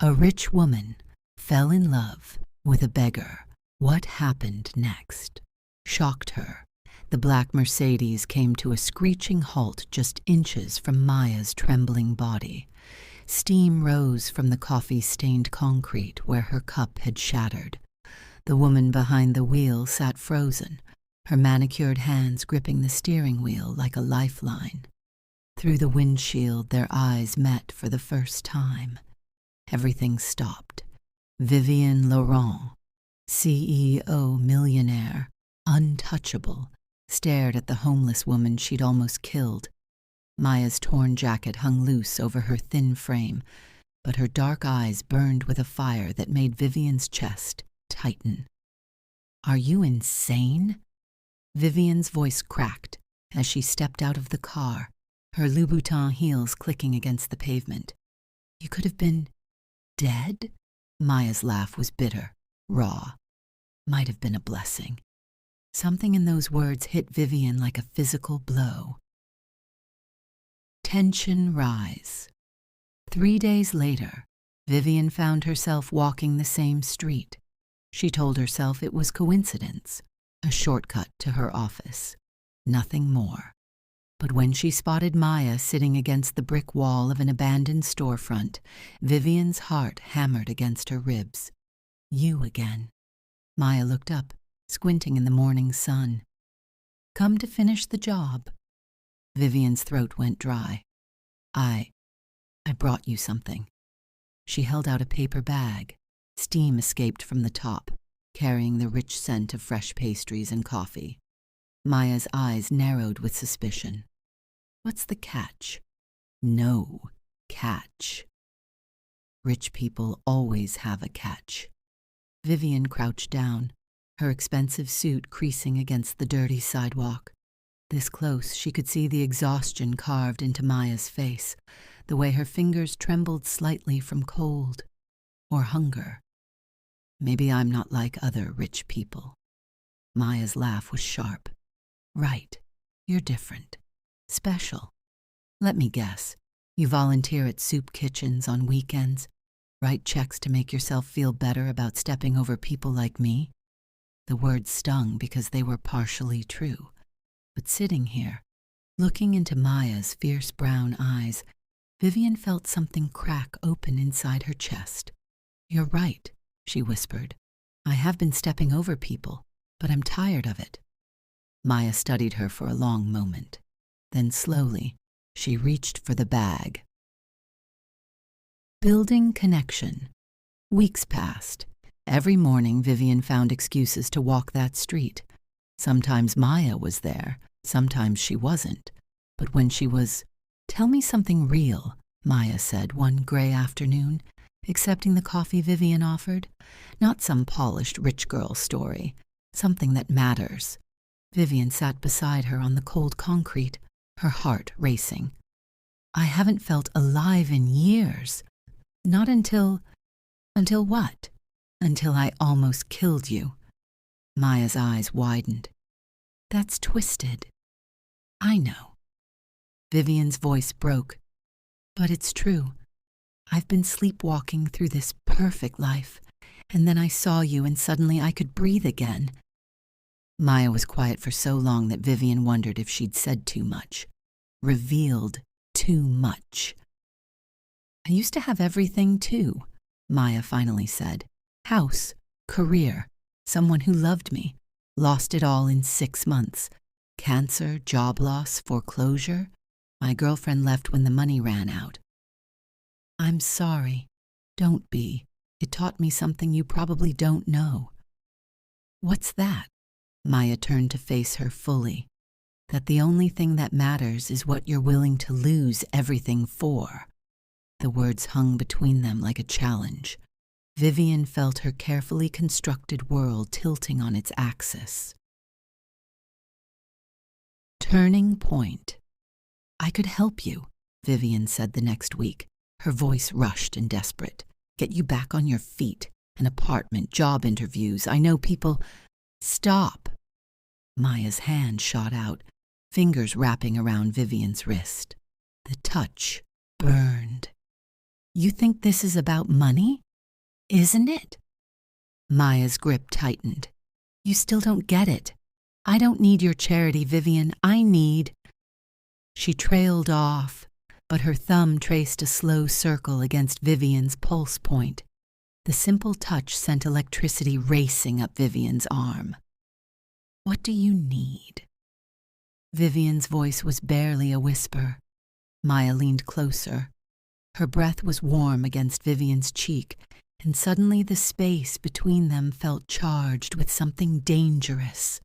A rich woman fell in love with a beggar. What happened next shocked her. The black Mercedes came to a screeching halt just inches from Maya's trembling body. Steam rose from the coffee-stained concrete where her cup had shattered. The woman behind the wheel sat frozen, her manicured hands gripping the steering wheel like a lifeline. Through the windshield, their eyes met for the first time. Everything stopped. Vivian Laurent, CEO millionaire, untouchable, stared at the homeless woman she'd almost killed. Maya's torn jacket hung loose over her thin frame, but her dark eyes burned with a fire that made Vivian's chest tighten. "Are you insane?" Vivian's voice cracked as she stepped out of the car, her Louboutin heels clicking against the pavement. "You could have been dead?" Maya's laugh was bitter, raw. Might have been a blessing. Something in those words hit Vivian like a physical blow. Tension rise. 3 days later, Vivian found herself walking the same street. She told herself it was coincidence, a shortcut to her office. Nothing more. But when she spotted Maya sitting against the brick wall of an abandoned storefront, Vivian's heart hammered against her ribs. "You again." Maya looked up, squinting in the morning sun. "Come to finish the job." Vivian's throat went dry. I brought you something." She held out a paper bag. Steam escaped from the top, carrying the rich scent of fresh pastries and coffee. Maya's eyes narrowed with suspicion. "What's the catch?" "No catch." Rich people always have a catch. Vivian crouched down, her expensive suit creasing against the dirty sidewalk. This close, she could see the exhaustion carved into Maya's face, the way her fingers trembled slightly from cold or hunger. "Maybe I'm not like other rich people." Maya's laugh was sharp. "Right, you're different. Special. Let me guess, you volunteer at soup kitchens on weekends, write checks to make yourself feel better about stepping over people like me?" The words stung because they were partially true. But sitting here, looking into Maya's fierce brown eyes, Vivian felt something crack open inside her chest. "You're right," she whispered. "I have been stepping over people, but I'm tired of it." Maya studied her for a long moment. Then slowly, she reached for the bag. Building connection. Weeks passed. Every morning, Vivian found excuses to walk that street. Sometimes Maya was there, sometimes she wasn't. But when she was, "Tell me something real," Maya said one gray afternoon, accepting the coffee Vivian offered. "Not some polished rich girl story, something that matters." Vivian sat beside her on the cold concrete, her heart racing. "I haven't felt alive in years. Not until what? Until I almost killed you." Maya's eyes widened. "That's twisted." "I know." Vivian's voice broke. "But it's true. I've been sleepwalking through this perfect life, and then I saw you and suddenly I could breathe again." Maya was quiet for so long that Vivian wondered if she'd said too much, revealed too much. "I used to have everything too," Maya finally said. "House, career, someone who loved me. Lost it all in 6 months. Cancer, job loss, foreclosure. My girlfriend left when the money ran out." "I'm sorry. Don't be. It taught me something you probably don't know." "What's that?" Maya turned to face her fully. "That the only thing that matters is what you're willing to lose everything for." The words hung between them like a challenge. Vivian felt her carefully constructed world tilting on its axis. Turning point. "I could help you," Vivian said the next week, her voice rushed and desperate. "Get you back on your feet. An apartment, job interviews. I know people—" "Stop." Maya's hand shot out, fingers wrapping around Vivian's wrist. The touch burned. You think this is about money? Isn't it? Maya's grip tightened. You still don't get it. I don't need your charity, Vivian. I need... She trailed off, but her thumb traced a slow circle against Vivian's pulse point. The simple touch sent electricity racing up Vivian's arm. What do you need? Vivian's voice was barely a whisper. Maya leaned closer. Her breath was warm against Vivian's cheek, and suddenly the space between them felt charged with something dangerous.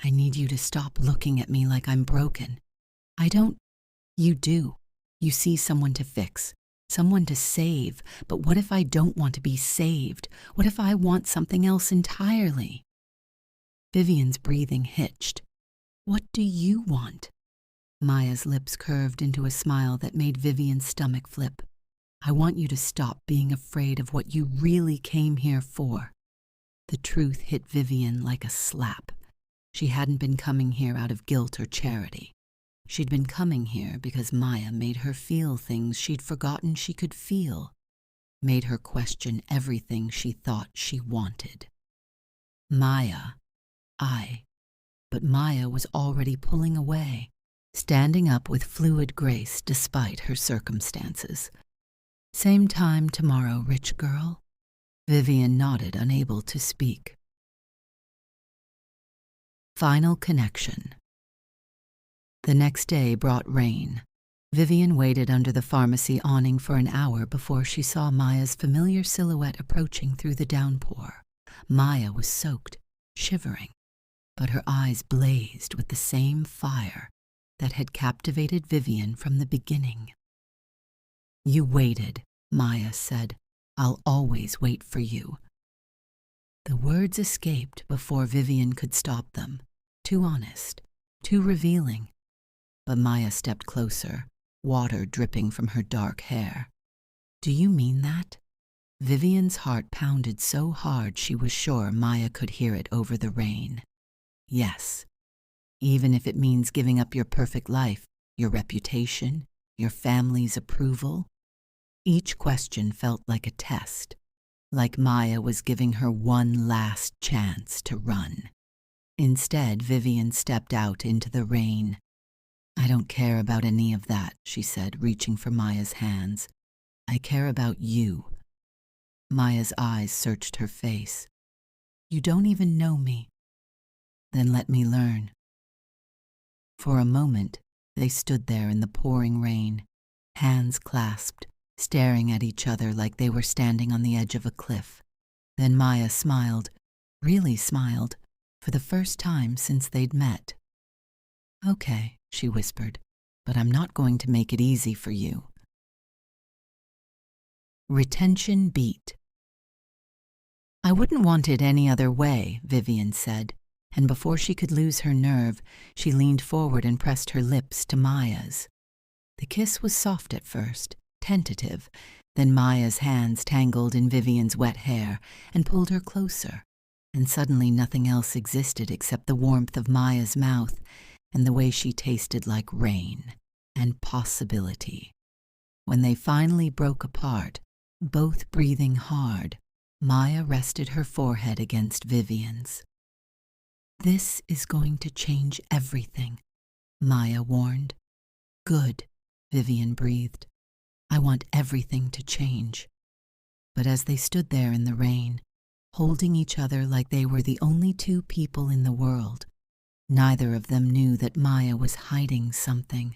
I need you to stop looking at me like I'm broken. I don't... You do. You see someone to fix, someone to save, but what if I don't want to be saved? What if I want something else entirely? Vivian's breathing hitched. What do you want? Maya's lips curved into a smile that made Vivian's stomach flip. I want you to stop being afraid of what you really came here for. The truth hit Vivian like a slap. She hadn't been coming here out of guilt or charity. She'd been coming here because Maya made her feel things she'd forgotten she could feel, made her question everything she thought she wanted. Maya, but Maya was already pulling away, standing up with fluid grace despite her circumstances. Same time tomorrow, rich girl? Vivian nodded, unable to speak. Final connection. The next day brought rain. Vivian waited under the pharmacy awning for an hour before she saw Maya's familiar silhouette approaching through the downpour. Maya was soaked, shivering, but her eyes blazed with the same fire that had captivated Vivian from the beginning. You waited, Maya said. I'll always wait for you. The words escaped before Vivian could stop them. Too honest, too revealing. But Maya stepped closer, water dripping from her dark hair. Do you mean that? Vivian's heart pounded so hard she was sure Maya could hear it over the rain. Yes, even if it means giving up your perfect life, your reputation, your family's approval. Each question felt like a test, like Maya was giving her one last chance to run. Instead, Vivian stepped out into the rain. I don't care about any of that, she said, reaching for Maya's hands. I care about you. Maya's eyes searched her face. You don't even know me. Then let me learn. For a moment, they stood there in the pouring rain, hands clasped, staring at each other like they were standing on the edge of a cliff. Then Maya smiled, really smiled, for the first time since they'd met. Okay, she whispered, but I'm not going to make it easy for you. Retention beat. I wouldn't want it any other way, Vivian said, and before she could lose her nerve, she leaned forward and pressed her lips to Maya's. The kiss was soft at first, tentative, then Maya's hands tangled in Vivian's wet hair and pulled her closer, and suddenly nothing else existed except the warmth of Maya's mouth and the way she tasted like rain and possibility. When they finally broke apart, both breathing hard, Maya rested her forehead against Vivian's. This is going to change everything, Maya warned. Good, Vivian breathed. I want everything to change. But as they stood there in the rain, holding each other like they were the only two people in the world, neither of them knew that Maya was hiding something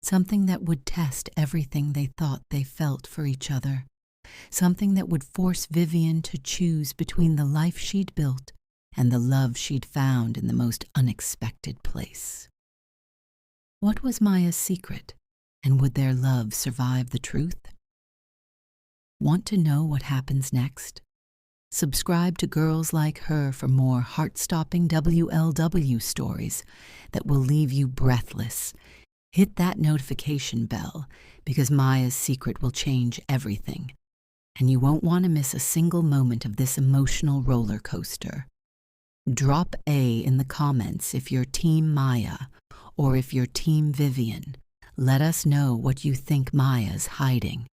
that would test everything they thought they felt for each other, something that would force Vivian to choose between the life she'd built and the love she'd found in the most unexpected place. What was Maya's secret, and would their love survive the truth? Want to know what happens next? Subscribe to Girls Like Her for more heart-stopping WLW stories that will leave you breathless. Hit that notification bell because Maya's secret will change everything, and you won't want to miss a single moment of this emotional roller coaster. Drop A in the comments if you're Team Maya or if you're Team Vivian. Let us know what you think Maya's hiding.